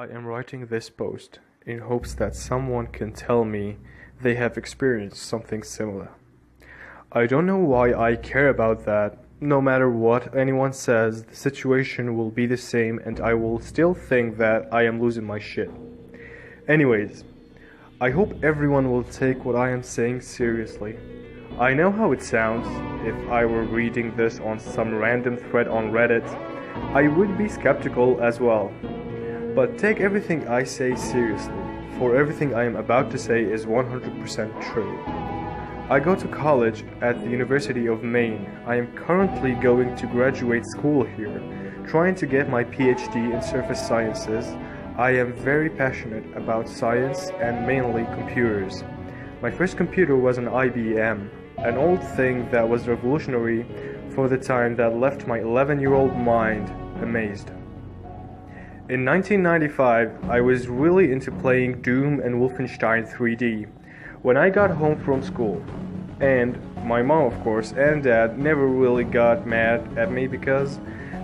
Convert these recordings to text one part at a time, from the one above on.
I am writing this post in hopes that someone can tell me they have experienced something similar. I don't know why I care about that. No matter what anyone says, the situation will be the same and I will still think that I am losing my shit. Anyways, I hope everyone will take what I am saying seriously. I know how it sounds. If I were reading this on some random thread on Reddit, I would be skeptical as well. But take everything I say seriously, for everything I am about to say is 100% true. I go to college at the University of Maine. I am currently going to graduate school here, trying to get my PhD in surface sciences. I am very passionate about science and mainly computers. My first computer was an IBM, an old thing that was revolutionary for the time that left my 11-year-old mind amazed. In 1995, I was really into playing Doom and Wolfenstein 3D when I got home from school. And my mom, of course, and dad never really got mad at me because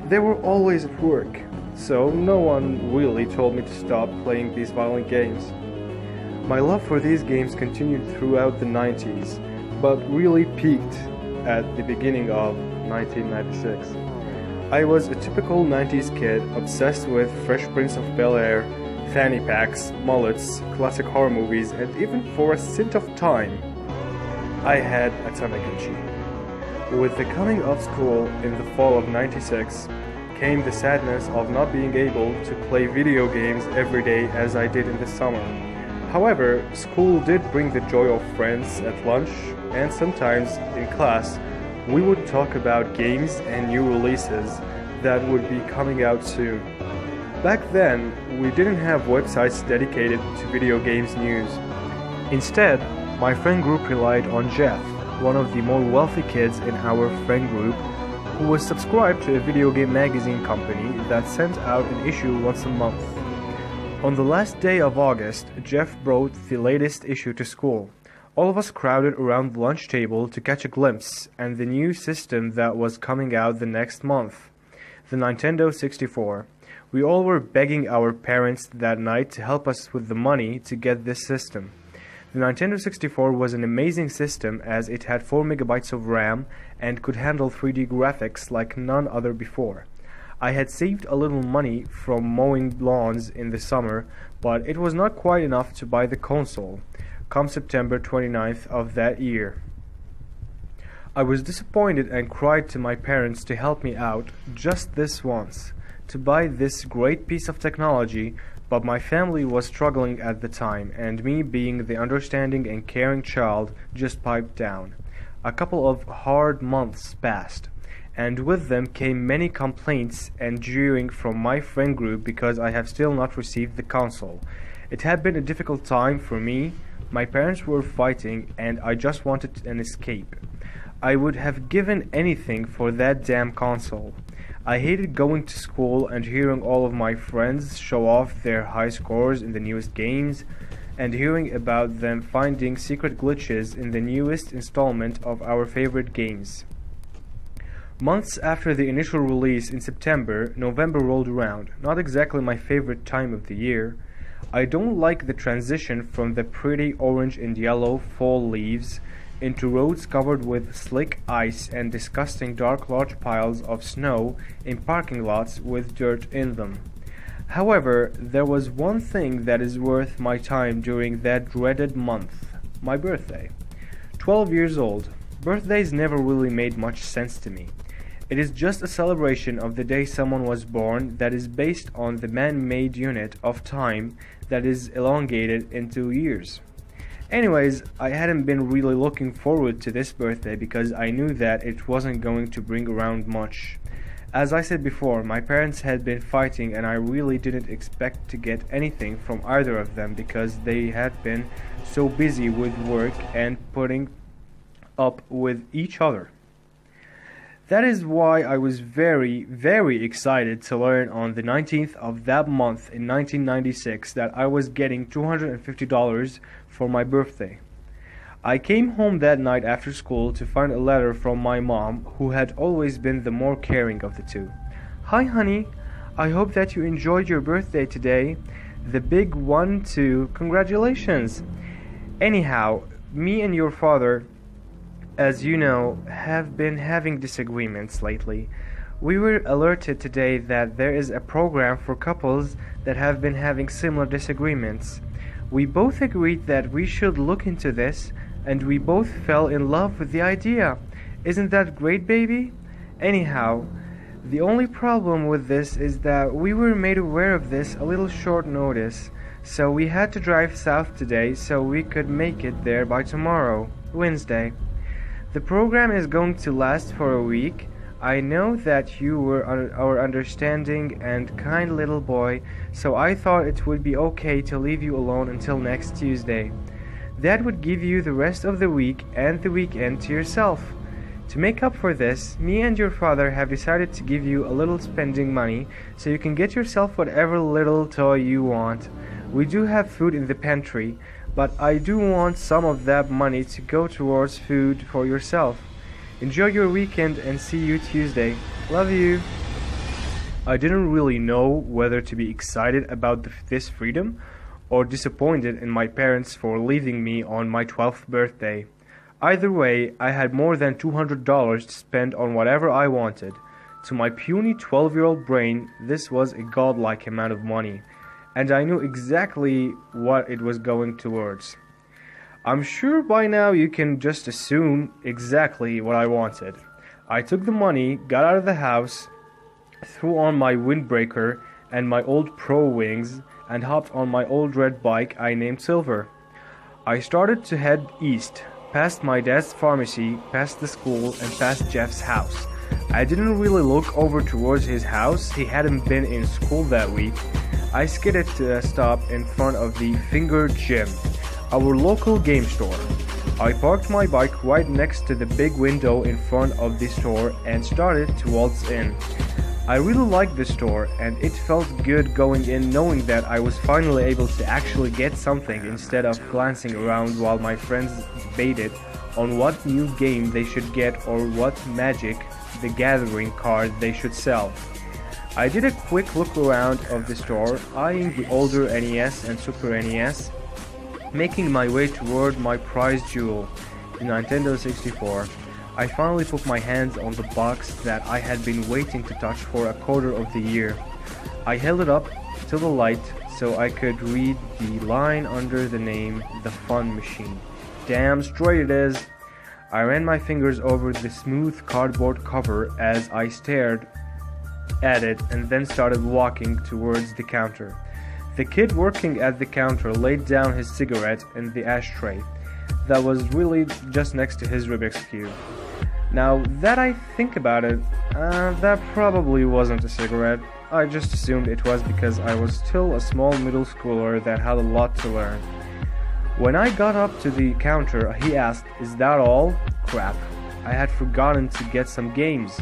they were always at work. So no one really told me to stop playing these violent games. My love for these games continued throughout the 90s, but really peaked at the beginning of 1996. I was a typical 90s kid obsessed with Fresh Prince of Bel-Air, fanny packs, mullets, classic horror movies, and even for a stint of time, I had a Tamagotchi. With the coming of school in the fall of 96 came the sadness of not being able to play video games every day as I did in the summer. However, school did bring the joy of friends at lunch, and sometimes in class we would talk about games and new releases that would be coming out soon. Back then, we didn't have websites dedicated to video games news. Instead, my friend group relied on Jeff, one of the more wealthy kids in our friend group, who was subscribed to a video game magazine company that sent out an issue once a month. On the last day of August, Jeff brought the latest issue to school. All of us crowded around the lunch table to catch a glimpse and the new system that was coming out the next month, the Nintendo 64. We all were begging our parents that night to help us with the money to get this system. The Nintendo 64 was an amazing system as it had 4 megabytes of RAM and could handle 3D graphics like none other before. I had saved a little money from mowing lawns in the summer, but it was not quite enough to buy the console come September 29th of that year. I was disappointed and cried to my parents to help me out just this once, to buy this great piece of technology, but my family was struggling at the time, and me being the understanding and caring child just piped down. A couple of hard months passed, and with them came many complaints and jeering from my friend group because I have still not received the console. It had been a difficult time for me. My parents were fighting and I just wanted an escape. I would have given anything for that damn console. I hated going to school and hearing all of my friends show off their high scores in the newest games, and hearing about them finding secret glitches in the newest installment of our favorite games. Months after the initial release in September, November rolled around, not exactly my favorite time of the year. I don't like the transition from the pretty orange and yellow fall leaves into roads covered with slick ice and disgusting dark large piles of snow in parking lots with dirt in them. However, there was one thing that is worth my time during that dreaded month: my birthday. 12 years old. Birthdays never really made much sense to me. It is just a celebration of the day someone was born that is based on the man-made unit of time that is elongated into years. Anyways, I hadn't been really looking forward to this birthday because I knew that it wasn't going to bring around much. As I said before, my parents had been fighting and I really didn't expect to get anything from either of them because they had been so busy with work and putting up with each other. That is why I was very, very excited to learn on the 19th of that month in 1996 that I was getting $250 for my birthday. I came home that night after school to find a letter from my mom, who had always been the more caring of the two. "Hi honey, I hope that you enjoyed your birthday today. The big one too. Congratulations! Anyhow, me and your father, as you know, have been having disagreements lately. We were alerted today that there is a program for couples that have been having similar disagreements. We both agreed that we should look into this, and we both fell in love with the idea. Isn't that great, baby? Anyhow, the only problem with this is that we were made aware of this a little short notice, so we had to drive south today so we could make it there by tomorrow, Wednesday. The program is going to last for a week. I know that you were our understanding and kind little boy, so I thought it would be okay to leave you alone until next Tuesday. That would give you the rest of the week and the weekend to yourself. To make up for this, me and your father have decided to give you a little spending money so you can get yourself whatever little toy you want. We do have food in the pantry, but I do want some of that money to go towards food for yourself. Enjoy your weekend and see you Tuesday. Love you. I didn't really know whether to be excited about this freedom or disappointed in my parents for leaving me on my 12th birthday. Either way, I had more than $200 to spend on whatever I wanted. To my puny 12-year-old brain, this was a godlike amount of money, and I knew exactly what it was going towards. I'm sure by now you can just assume exactly what I wanted. I took the money, got out of the house, threw on my windbreaker and my old Pro Wings, and hopped on my old red bike I named Silver. I started to head east, past my dad's pharmacy, past the school, and past Jeff's house. I didn't really look over towards his house. He hadn't been in school that week. I skidded to a stop in front of the Finger Gym, our local game store. I parked my bike right next to the big window in front of the store and started to waltz in. I really liked the store, and it felt good going in knowing that I was finally able to actually get something instead of glancing around while my friends debated on what new game they should get or what Magic the Gathering card they should sell. I did a quick look around of the store, eyeing the older NES and Super NES, making my way toward my prize jewel, the Nintendo 64. I finally put my hands on the box that I had been waiting to touch for a quarter of the year. I held it up to the light so I could read the line under the name, The Fun Machine. Damn straight it is! I ran my fingers over the smooth cardboard cover as I stared at it and then started walking towards the counter. The kid working at the counter laid down his cigarette in the ashtray that was really just next to his Rubik's Cube. Now that I think about it, that probably wasn't a cigarette. I just assumed it was because I was still a small middle schooler that had a lot to learn. When I got up to the counter, he asked, "Is that all?" Crap, I had forgotten to get some games.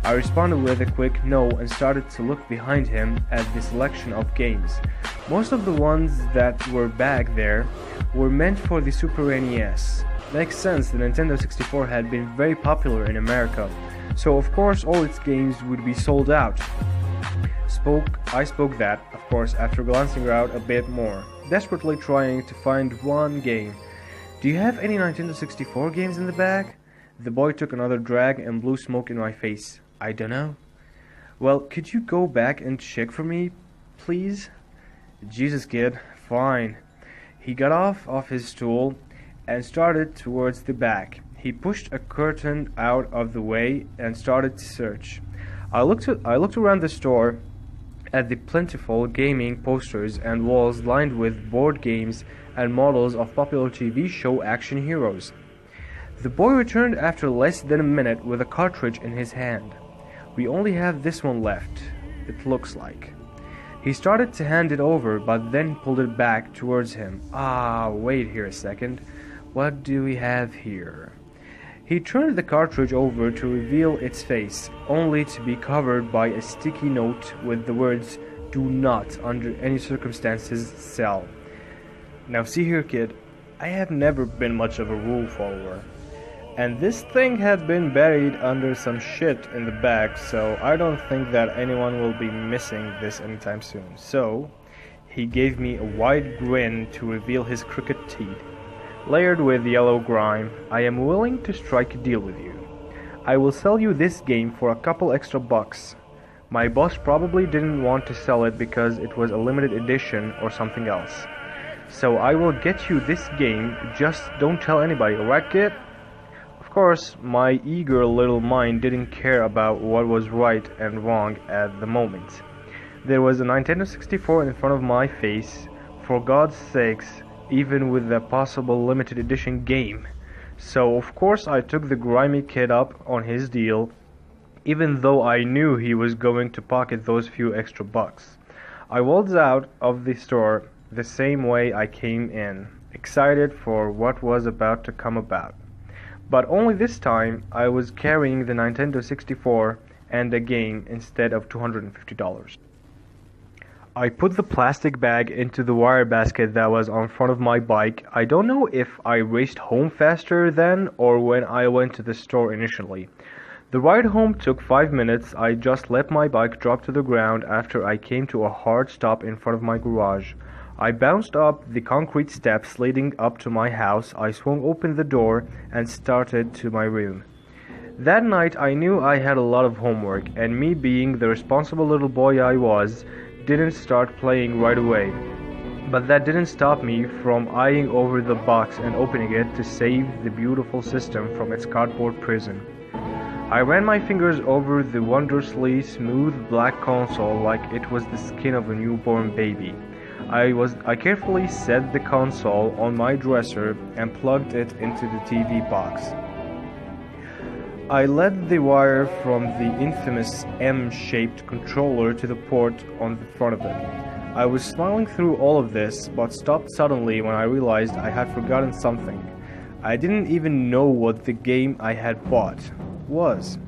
I responded with a quick no and started to look behind him at the selection of games. Most of the ones that were back there were meant for the Super NES. Makes sense, the Nintendo 64 had been very popular in America, so of course all its games would be sold out. I spoke that, of course, after glancing around a bit more, desperately trying to find one game. "Do you have any Nintendo 64 games in the bag?" The boy took another drag and blew smoke in my face. "I dunno." "Well, could you go back and check for me, please?" "Jesus, kid, fine." He got off his stool and started towards the back. He pushed a curtain out of the way and started to search. I looked around the store at the plentiful gaming posters and walls lined with board games and models of popular TV show action heroes. The boy returned after less than a minute with a cartridge in his hand. "We only have this one left, it looks like." He started to hand it over, but then pulled it back towards him. Wait here a second. What do we have here? He turned the cartridge over to reveal its face, only to be covered by a sticky note with the words, "Do not, under any circumstances, sell." Now see here, kid, I have never been much of a rule follower, and this thing had been buried under some shit in the bag, so I don't think that anyone will be missing this anytime soon. So, He gave me a wide grin to reveal his crooked teeth. Layered with yellow grime, I am willing to strike a deal with you. I will sell you this game for a couple extra bucks. My boss probably didn't want to sell it because it was a limited edition or something else. So I will get you this game, just don't tell anybody, alright kid? Of course, my eager little mind didn't care about what was right and wrong at the moment. There was a Nintendo 64 in front of my face, for God's sakes, even with the possible limited edition game. So of course I took the grimy kid up on his deal, even though I knew he was going to pocket those few extra bucks. I waltzed out of the store the same way I came in, excited for what was about to come about. But only this time I was carrying the Nintendo 64 and a game instead of $250. I put the plastic bag into the wire basket that was on front of my bike. I don't know if I raced home faster then or when I went to the store initially. The ride home took 5 minutes. I just let my bike drop to the ground after I came to a hard stop in front of my garage. I bounced up the concrete steps leading up to my house. I swung open the door and started to my room. That night I knew I had a lot of homework, and me being the responsible little boy I was, didn't start playing right away. But that didn't stop me from eyeing over the box and opening it to save the beautiful system from its cardboard prison. I ran my fingers over the wondrously smooth black console like it was the skin of a newborn baby. I carefully set the console on my dresser and plugged it into the TV box. I led the wire from the infamous M-shaped controller to the port on the front of it. I was smiling through all of this, but stopped suddenly when I realized I had forgotten something. I didn't even know what the game I had bought was.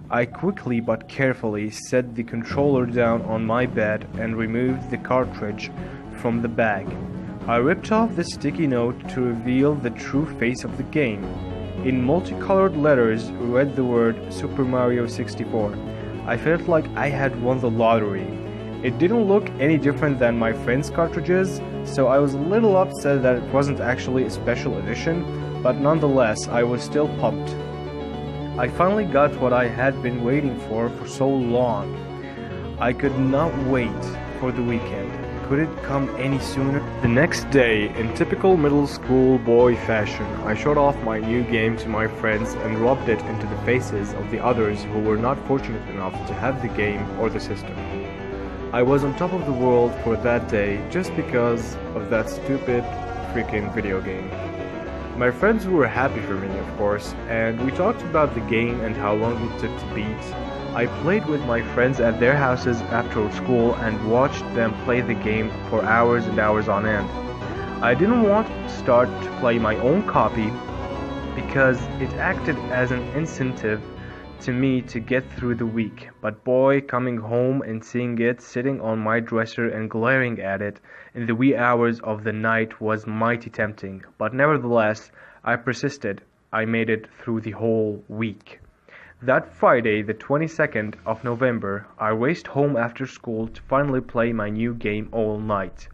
I quickly but carefully set the controller down on my bed and removed the cartridge from the bag. I ripped off the sticky note to reveal the true face of the game. In multicolored letters read the word Super Mario 64. I felt like I had won the lottery. It didn't look any different than my friends' cartridges, so I was a little upset that it wasn't actually a special edition, but nonetheless I was still pumped. I finally got what I had been waiting for so long. I could not wait for the weekend. Could it come any sooner? The next day, in typical middle school boy fashion, I showed off my new game to my friends and rubbed it into the faces of the others who were not fortunate enough to have the game or the system. I was on top of the world for that day just because of that stupid freaking video game. My friends were happy for me, of course, and we talked about the game and how long it took to beat. I played with my friends at their houses after school and watched them play the game for hours and hours on end. I didn't want to start to play my own copy because it acted as an incentive to me to get through the week, but boy, coming home and seeing it sitting on my dresser and glaring at it in the wee hours of the night was mighty tempting. But nevertheless, I persisted. I made it through the whole week. That Friday, the 22nd of November, I raced home after school to finally play my new game all night.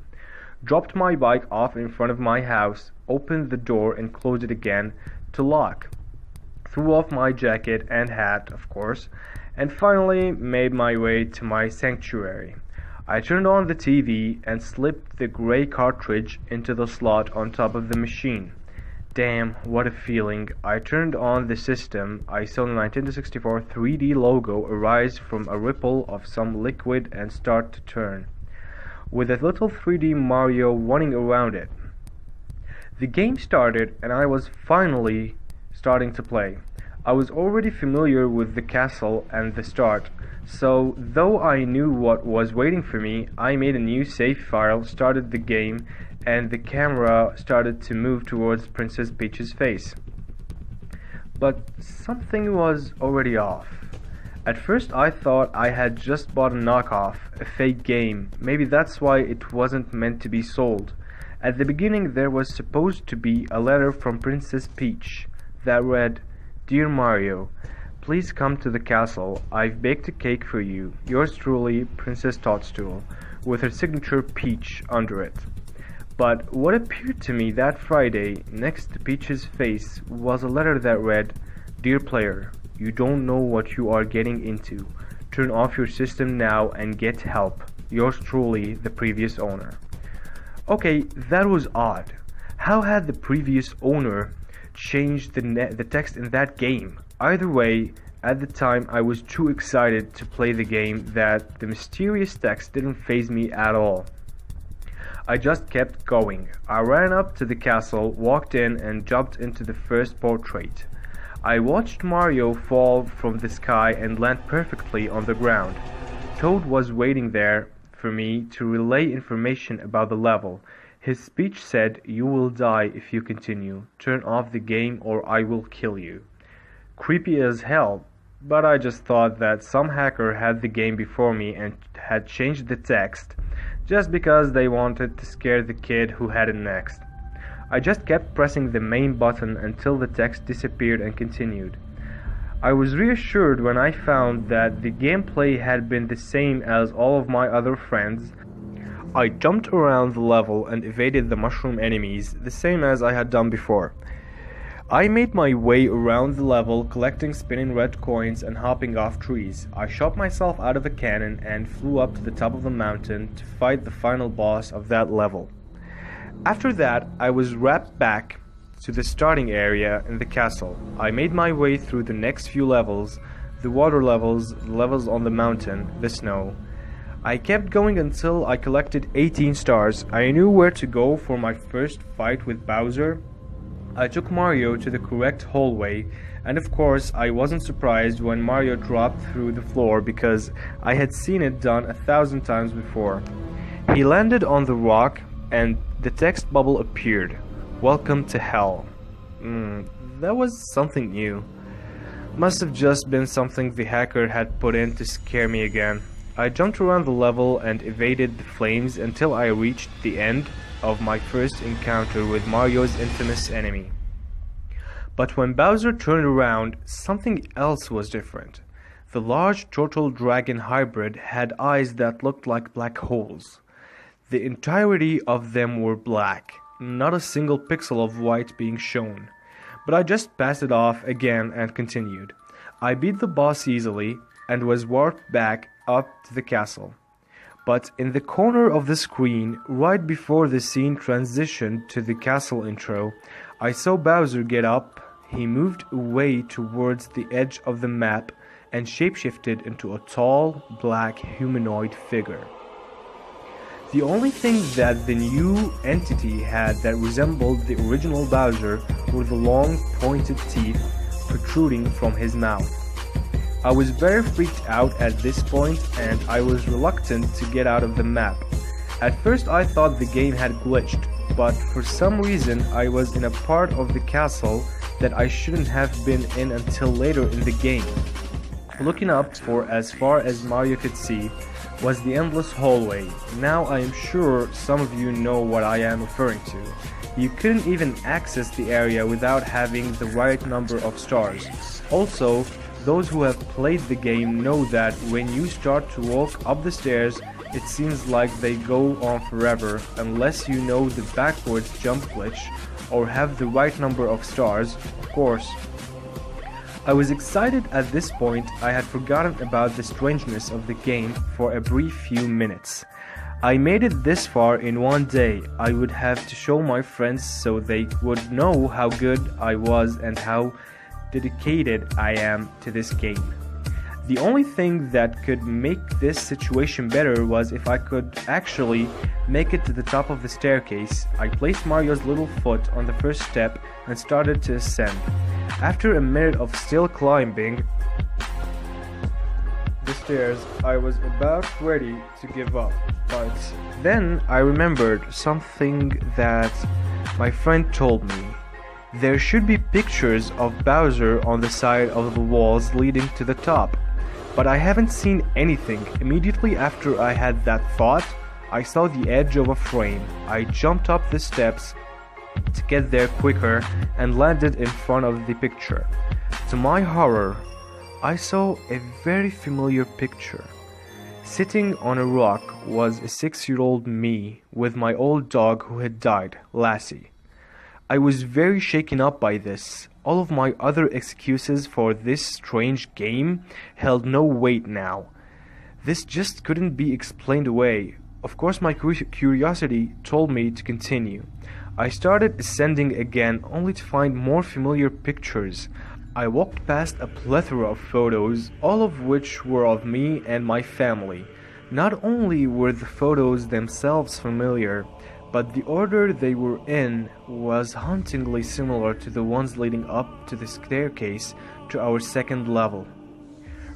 Dropped my bike off in front of my house, opened the door and closed it again to lock. Threw off my jacket and hat, of course, and finally made my way to my sanctuary. I turned on the TV and slipped the gray cartridge into the slot on top of the machine. Damn, what a feeling. I turned on the system. I saw the Nintendo 64 3D logo arise from a ripple of some liquid and start to turn, with a little 3D Mario running around it. The game started and I was finally starting to play. I was already familiar with the castle and the start, so though I knew what was waiting for me, I made a new save file, started the game, and the camera started to move towards Princess Peach's face. But something was already off. At first I thought I had just bought a knockoff, a fake game. Maybe that's why it wasn't meant to be sold. At the beginning there was supposed to be a letter from Princess Peach that read, "Dear Mario, Please come to the castle. I've baked a cake for you. Yours truly, Princess Toadstool, with her signature peach under it. But what appeared to me that Friday, next to Peach's face, was a letter that read, Dear player, you don't know what you are getting into. Turn off your system now and get help. Yours truly, the previous owner. Okay, that was odd. How had the previous owner changed the text in that game? Either way, at the time I was too excited to play the game that the mysterious text didn't faze me at all. I just kept going. I ran up to the castle, walked in, and jumped into the first portrait. I watched Mario fall from the sky and land perfectly on the ground. Toad was waiting there for me to relay information about the level. His speech said, You will die if you continue. Turn off the game or I will kill you. Creepy as hell, but I just thought that some hacker had the game before me and had changed the text just because they wanted to scare the kid who had it next. I just kept pressing the main button until the text disappeared and continued. I was reassured when I found that the gameplay had been the same as all of my other friends. I jumped around the level and evaded the mushroom enemies, the same as I had done before. I made my way around the level, collecting spinning red coins and hopping off trees. I shot myself out of a cannon and flew up to the top of the mountain to fight the final boss of that level. After that, I was wrapped back to the starting area in the castle. I made my way through the next few levels, the water levels, the levels on the mountain, the snow. I kept going until I collected 18 stars. I knew where to go for my first fight with Bowser. I took Mario to the correct hallway, and of course I wasn't surprised when Mario dropped through the floor because I had seen it done 1,000 times before. He landed on the rock and the text bubble appeared. Welcome to hell. That was something new. Must have just been something the hacker had put in to scare me again. I jumped around the level and evaded the flames until I reached the end of my first encounter with Mario's infamous enemy. But when Bowser turned around, something else was different. The large turtle dragon hybrid had eyes that looked like black holes. The entirety of them were black, not a single pixel of white being shown. But I just passed it off again and continued. I beat the boss easily and was warped back up to the castle. But in the corner of the screen, right before the scene transitioned to the castle intro, I saw Bowser get up. He moved away towards the edge of the map and shapeshifted into a tall, black humanoid figure. The only thing that the new entity had that resembled the original Bowser were the long, pointed teeth protruding from his mouth. I was very freaked out at this point and I was reluctant to get out of the map. At first I thought the game had glitched, but for some reason I was in a part of the castle that I shouldn't have been in until later in the game. Looking up for as far as Mario could see was the endless hallway. Now I am sure some of you know what I am referring to. You couldn't even access the area without having the right number of stars. Also, those who have played the game know that when you start to walk up the stairs, it seems like they go on forever unless you know the backwards jump glitch or have the right number of stars, of course. I was excited at this point. I had forgotten about the strangeness of the game for a brief few minutes. I made it this far in one day. I would have to show my friends so they would know how good I was and how dedicated I am to this game. The only thing that could make this situation better was if I could actually make it to the top of the staircase. I placed Mario's little foot on the first step and started to ascend. After a minute of still climbing the stairs, I was about ready to give up. But then I remembered something that my friend told me. There should be pictures of Bowser on the side of the walls leading to the top. But I haven't seen anything. Immediately after I had that thought, I saw the edge of a frame. I jumped up the steps to get there quicker and landed in front of the picture. To my horror, I saw a very familiar picture. Sitting on a rock was a 6-year-old me with my old dog who had died, Lassie. I was very shaken up by this. All of my other excuses for this strange game held no weight now. This just couldn't be explained away. Of course, my curiosity told me to continue. I started ascending again, only to find more familiar pictures. I walked past a plethora of photos, all of which were of me and my family. Not only were the photos themselves familiar, but the order they were in was hauntingly similar to the ones leading up to the staircase to our second level.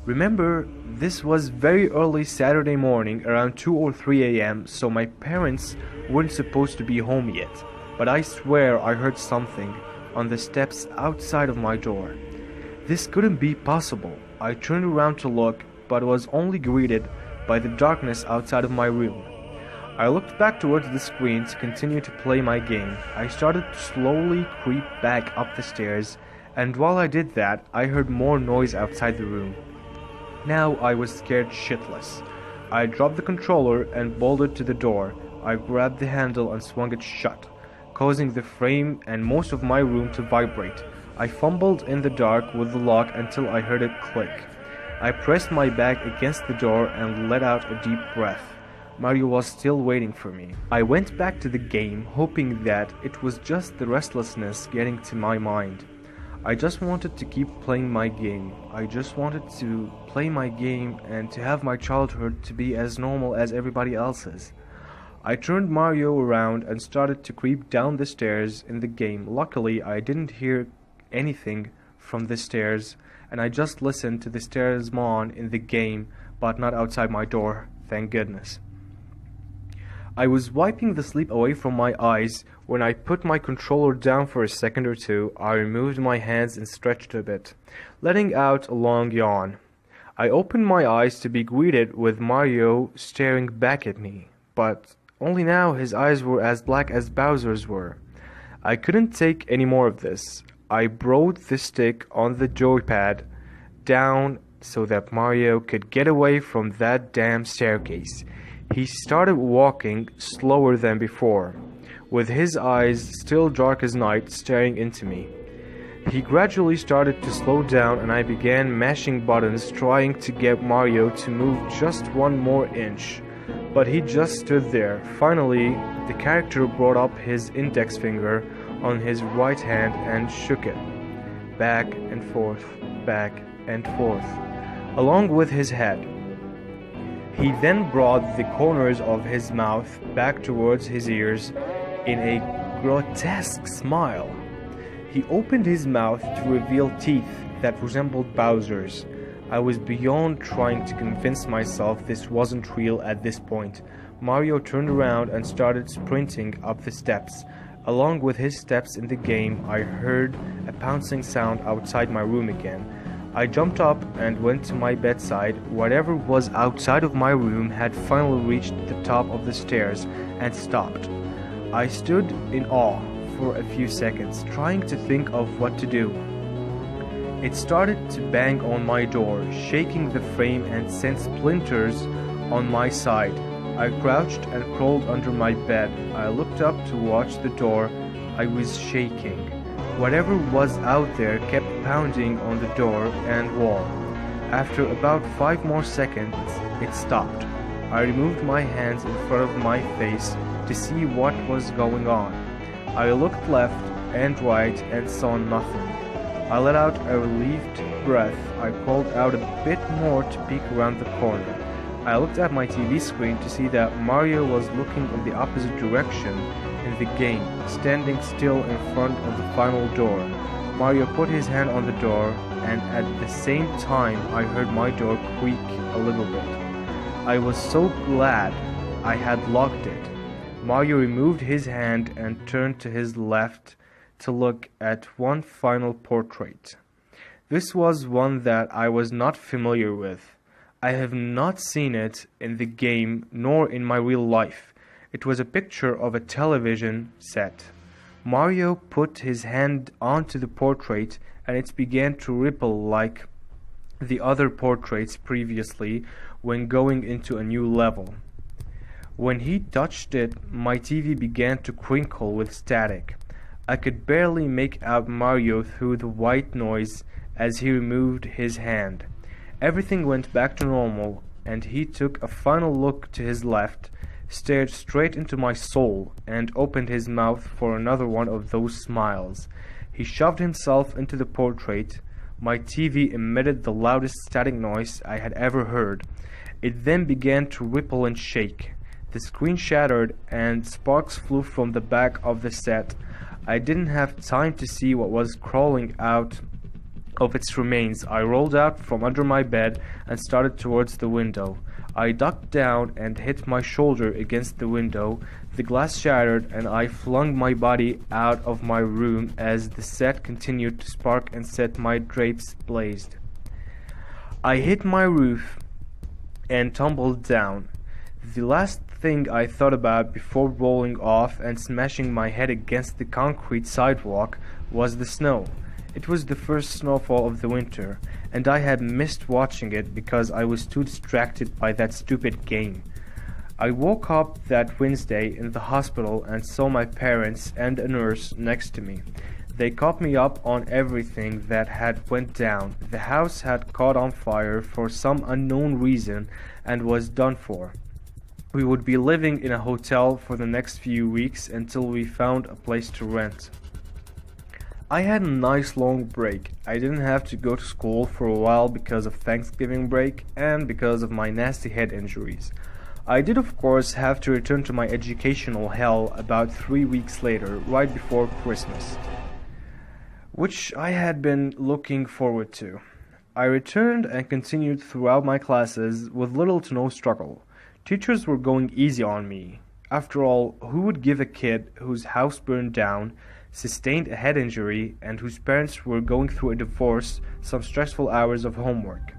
Remember, this was very early Saturday morning, around 2 or 3 a.m., so my parents weren't supposed to be home yet, but I swear I heard something on the steps outside of my door. This couldn't be possible. I turned around to look, but was only greeted by the darkness outside of my room. I looked back towards the screen to continue to play my game. I started to slowly creep back up the stairs, and while I did that, I heard more noise outside the room. Now I was scared shitless. I dropped the controller and bolted to the door. I grabbed the handle and swung it shut, causing the frame and most of my room to vibrate. I fumbled in the dark with the lock until I heard it click. I pressed my back against the door and let out a deep breath. Mario was still waiting for me. I went back to the game, hoping that it was just the restlessness getting to my mind. I just wanted to keep playing my game. I just wanted to play my game and to have my childhood to be as normal as everybody else's. I turned Mario around and started to creep down the stairs in the game. Luckily, I didn't hear anything from the stairs, and I just listened to the stairs moan in the game, but not outside my door, thank goodness. I was wiping the sleep away from my eyes when I put my controller down for a second or two. I removed my hands and stretched a bit, letting out a long yawn. I opened my eyes to be greeted with Mario staring back at me, but only now his eyes were as black as Bowser's were. I couldn't take any more of this. I brought the stick on the joypad down so that Mario could get away from that damn staircase. He started walking slower than before, with his eyes still dark as night staring into me. He gradually started to slow down and I began mashing buttons trying to get Mario to move just one more inch, but he just stood there. Finally, the character brought up his index finger on his right hand and shook it, back and forth, along with his head. He then brought the corners of his mouth back towards his ears in a grotesque smile. He opened his mouth to reveal teeth that resembled Bowser's. I was beyond trying to convince myself this wasn't real at this point. Mario turned around and started sprinting up the steps. Along with his steps in the game, I heard a pouncing sound outside my room again. I jumped up and went to my bedside. Whatever was outside of my room had finally reached the top of the stairs and stopped. I stood in awe for a few seconds, trying to think of what to do. It started to bang on my door, shaking the frame and sent splinters on my side. I crouched and crawled under my bed. I looked up to watch the door. I was shaking. Whatever was out there kept pounding on the door and wall. After about 5 more seconds, it stopped. I removed my hands in front of my face to see what was going on. I looked left and right and saw nothing. I let out a relieved breath. I crawled out a bit more to peek around the corner. I looked at my TV screen to see that Mario was looking in the opposite direction in the game, standing still in front of the final door. Mario put his hand on the door, and at the same time I heard my door creak a little bit. I was so glad I had locked it. Mario removed his hand and turned to his left to look at one final portrait. This was one that I was not familiar with. I have not seen it in the game nor in my real life. It was a picture of a television set. Mario put his hand onto the portrait and it began to ripple like the other portraits previously when going into a new level. When he touched it, my TV began to crinkle with static. I could barely make out Mario through the white noise as he removed his hand. Everything went back to normal, and he took a final look to his left, stared straight into my soul, and opened his mouth for another one of those smiles. He shoved himself into the portrait. My TV emitted the loudest static noise I had ever heard. It then began to ripple and shake. The screen shattered, and sparks flew from the back of the set. I didn't have time to see what was crawling out of its remains. I rolled out from under my bed and started towards the window. I ducked down and hit my shoulder against the window. The glass shattered, and I flung my body out of my room as the set continued to spark and set my drapes blazed. I hit my roof and tumbled down. The last thing I thought about before rolling off and smashing my head against the concrete sidewalk was the snow. It was the first snowfall of the winter, and I had missed watching it because I was too distracted by that stupid game. I woke up that Wednesday in the hospital and saw my parents and a nurse next to me. They caught me up on everything that had went down. The house had caught on fire for some unknown reason and was done for. We would be living in a hotel for the next few weeks until we found a place to rent. I had a nice long break. I didn't have to go to school for a while because of Thanksgiving break and because of my nasty head injuries. I did of course have to return to my educational hell about 3 weeks later, right before Christmas, which I had been looking forward to. I returned and continued throughout my classes with little to no struggle. Teachers were going easy on me. After all, who would give a kid whose house burned down, sustained a head injury, and whose parents were going through a divorce some stressful hours of homework?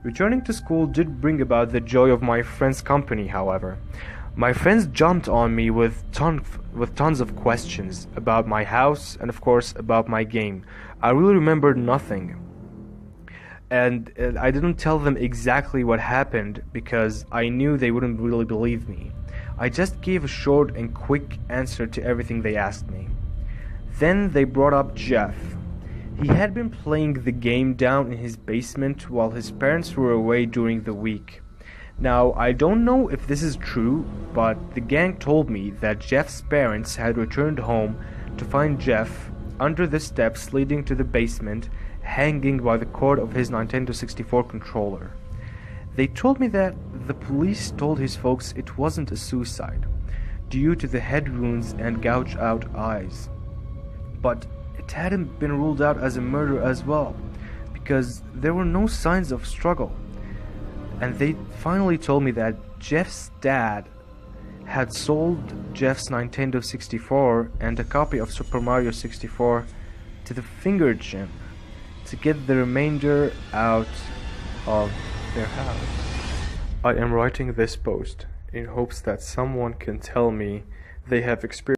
Returning to school did bring about the joy of my friends' company, however. My friends jumped on me with tons of questions about my house and of course about my game. I really remembered nothing. And I didn't tell them exactly what happened because I knew they wouldn't really believe me. I just gave a short and quick answer to everything they asked me. Then they brought up Jeff. He had been playing the game down in his basement while his parents were away during the week. Now, I don't know if this is true, but the gang told me that Jeff's parents had returned home to find Jeff under the steps leading to the basement, hanging by the cord of his Nintendo 64 controller. They told me that the police told his folks it wasn't a suicide, due to the head wounds and gouged out eyes. But it hadn't been ruled out as a murder as well, because there were no signs of struggle. And they finally told me that Jeff's dad had sold Jeff's Nintendo 64 and a copy of Super Mario 64 to the Finger Gym to get the remainder out of their house. I am writing this post in hopes that someone can tell me they have experienced